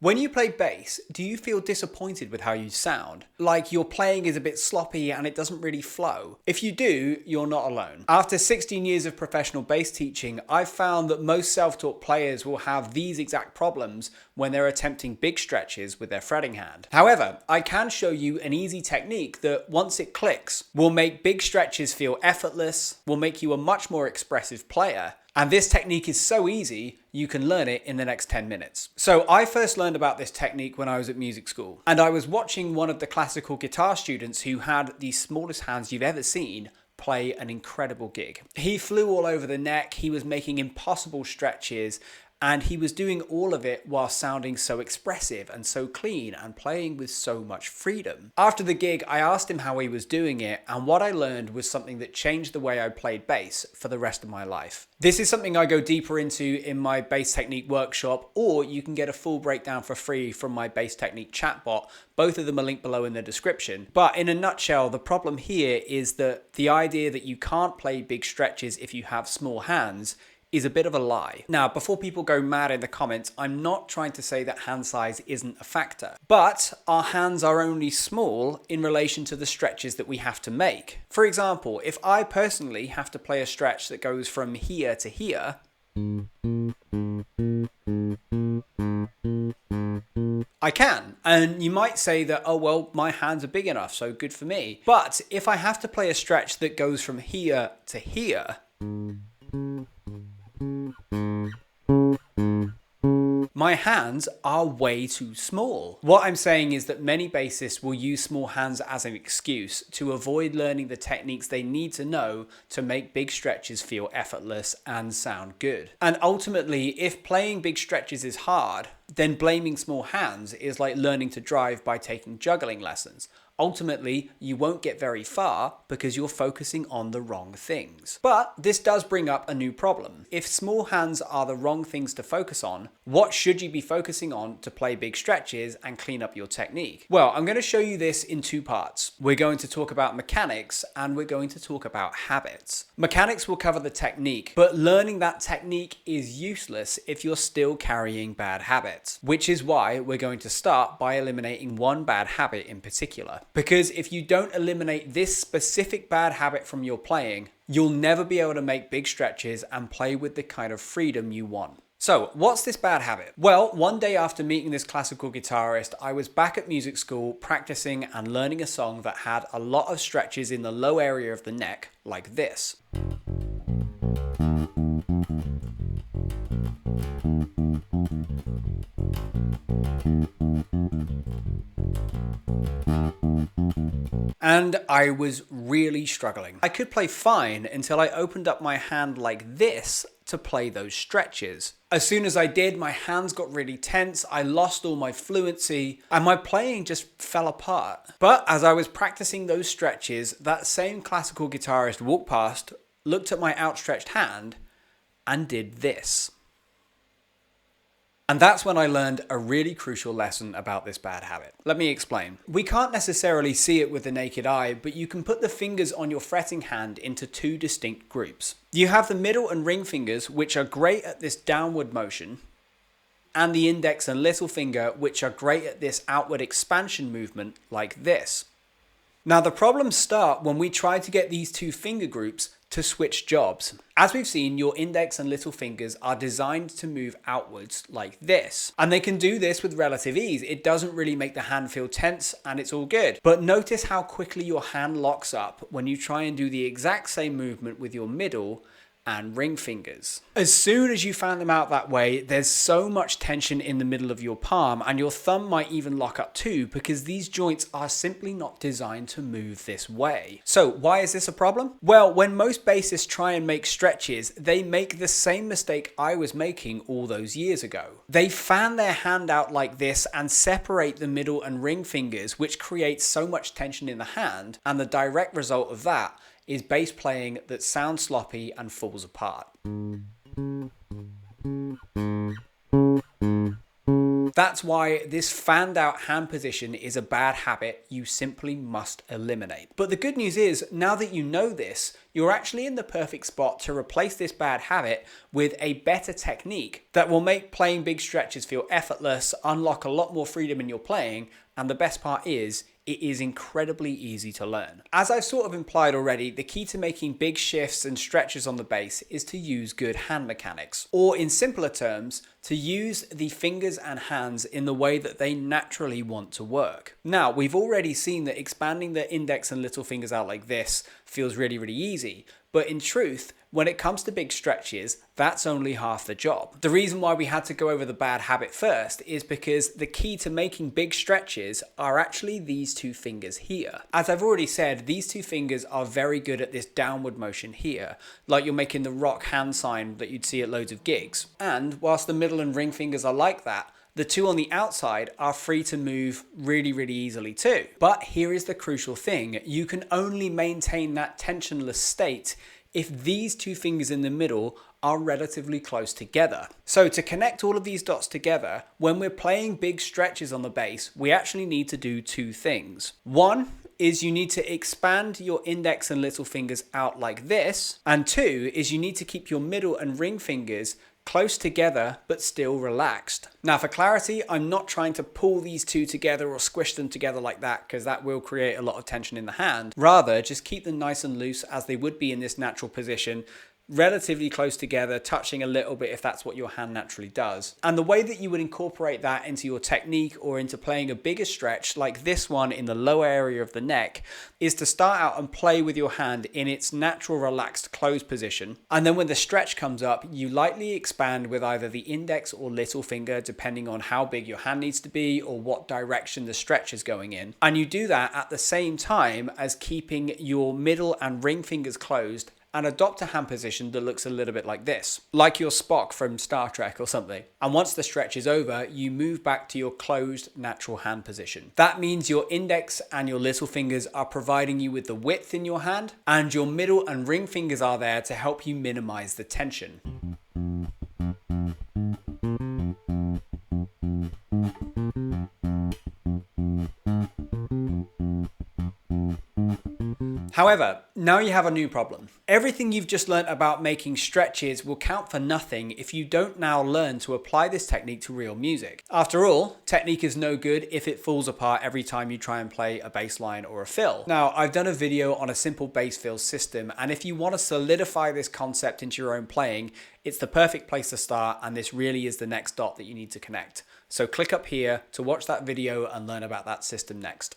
When you play bass, do you feel disappointed with how you sound? Like your playing is a bit sloppy and it doesn't really flow? If you do, you're not alone. After 16 years of professional bass teaching, I've found that most self-taught players will have these exact problems when they're attempting big stretches with their fretting hand. However, I can show you an easy technique that, once it clicks, will make big stretches feel effortless, will make you a much more expressive player. And this technique is so easy, you can learn it in the next 10 minutes. So I first learned about this technique when I was at music school, and I was watching one of the classical guitar students who had the smallest hands you've ever seen play an incredible gig. He flew all over the neck, he was making impossible stretches, and he was doing all of it while sounding so expressive and so clean and playing with so much freedom. After the gig, I asked him how he was doing it, and what I learned was something that changed the way I played bass for the rest of my life. This is something I go deeper into in my bass technique workshop, or you can get a full breakdown for free from my bass technique chatbot. Both of them are linked below in the description. But in a nutshell, the problem here is that the idea that you can't play big stretches if you have small hands is a bit of a lie. Now, before people go mad in the comments, I'm not trying to say that hand size isn't a factor, but our hands are only small in relation to the stretches that we have to make. For example, if I personally have to play a stretch that goes from here to here, I can. And you might say that, oh, well, my hands are big enough, so good for me. But if I have to play a stretch that goes from here to here, my hands are way too small. What I'm saying is that many bassists will use small hands as an excuse to avoid learning the techniques they need to know to make big stretches feel effortless and sound good. And ultimately, if playing big stretches is hard, then blaming small hands is like learning to drive by taking juggling lessons. Ultimately, you won't get very far because you're focusing on the wrong things. But this does bring up a new problem. If small hands are the wrong things to focus on, what should you be focusing on to play big stretches and clean up your technique? Well, I'm going to show you this in two parts. We're going to talk about mechanics and we're going to talk about habits. Mechanics will cover the technique, but learning that technique is useless if you're still carrying bad habits, which is why we're going to start by eliminating one bad habit in particular. Because if you don't eliminate this specific bad habit from your playing, you'll never be able to make big stretches and play with the kind of freedom you want. So, what's this bad habit? Well, one day after meeting this classical guitarist, I was back at music school practicing and learning a song that had a lot of stretches in the low area of the neck, like this. And I was really struggling. I could play fine until I opened up my hand like this to play those stretches. As soon as I did, my hands got really tense, I lost all my fluency, and my playing just fell apart. But as I was practicing those stretches, that same classical guitarist walked past, looked at my outstretched hand, and did this. And that's when I learned a really crucial lesson about this bad habit. Let me explain. We can't necessarily see it with the naked eye, but you can put the fingers on your fretting hand into two distinct groups. You have the middle and ring fingers, which are great at this downward motion, and the index and little finger, which are great at this outward expansion movement like this. Now the problems start when we try to get these two finger groups to switch jobs. As we've seen, your index and little fingers are designed to move outwards like this. And they can do this with relative ease. It doesn't really make the hand feel tense and it's all good. But notice how quickly your hand locks up when you try and do the exact same movement with your middle and ring fingers. As soon as you fan them out that way, there's so much tension in the middle of your palm, and your thumb might even lock up too, because these joints are simply not designed to move this way. So why is this a problem? Well, when most bassists try and make stretches, they make the same mistake I was making all those years ago. They fan their hand out like this and separate the middle and ring fingers, which creates so much tension in the hand, and the direct result of that is bass playing that sounds sloppy and falls apart. That's why this fanned out hand position is a bad habit you simply must eliminate. But the good news is, now that you know this, you're actually in the perfect spot to replace this bad habit with a better technique that will make playing big stretches feel effortless, unlock a lot more freedom in your playing, and the best part is, it is incredibly easy to learn. As I've sort of implied already, the key to making big shifts and stretches on the bass is to use good hand mechanics, or in simpler terms, to use the fingers and hands in the way that they naturally want to work. Now, we've already seen that expanding the index and little fingers out like this feels really, really easy, but in truth, when it comes to big stretches, that's only half the job. The reason why we had to go over the bad habit first is because the key to making big stretches are actually these two fingers here. As I've already said, these two fingers are very good at this downward motion here, like you're making the rock hand sign that you'd see at loads of gigs. And whilst the middle and ring fingers are like that, the two on the outside are free to move really, really easily too. But here is the crucial thing. You can only maintain that tensionless state if these two fingers in the middle are relatively close together. So to connect all of these dots together, when we're playing big stretches on the bass, we actually need to do two things. One is you need to expand your index and little fingers out like this. And two is you need to keep your middle and ring fingers close together but still relaxed. Now for clarity, I'm not trying to pull these two together or squish them together like that, because that will create a lot of tension in the hand. Rather, just keep them nice and loose as they would be in this natural position, relatively close together, touching a little bit if that's what your hand naturally does. And the way that you would incorporate that into your technique or into playing a bigger stretch like this one in the lower area of the neck is to start out and play with your hand in its natural relaxed closed position. And then when the stretch comes up, you lightly expand with either the index or little finger, depending on how big your hand needs to be or what direction the stretch is going in. And you do that at the same time as keeping your middle and ring fingers closed, and adopt a hand position that looks a little bit like this, like your Spock from Star Trek or something. And once the stretch is over, you move back to your closed natural hand position. That means your index and your little fingers are providing you with the width in your hand, and your middle and ring fingers are there to help you minimize the tension. However, now you have a new problem. Everything you've just learnt about making stretches will count for nothing if you don't now learn to apply this technique to real music. After all, technique is no good if it falls apart every time you try and play a bass line or a fill. Now, I've done a video on a simple bass fill system, and if you want to solidify this concept into your own playing, it's the perfect place to start, and this really is the next dot that you need to connect. So click up here to watch that video and learn about that system next.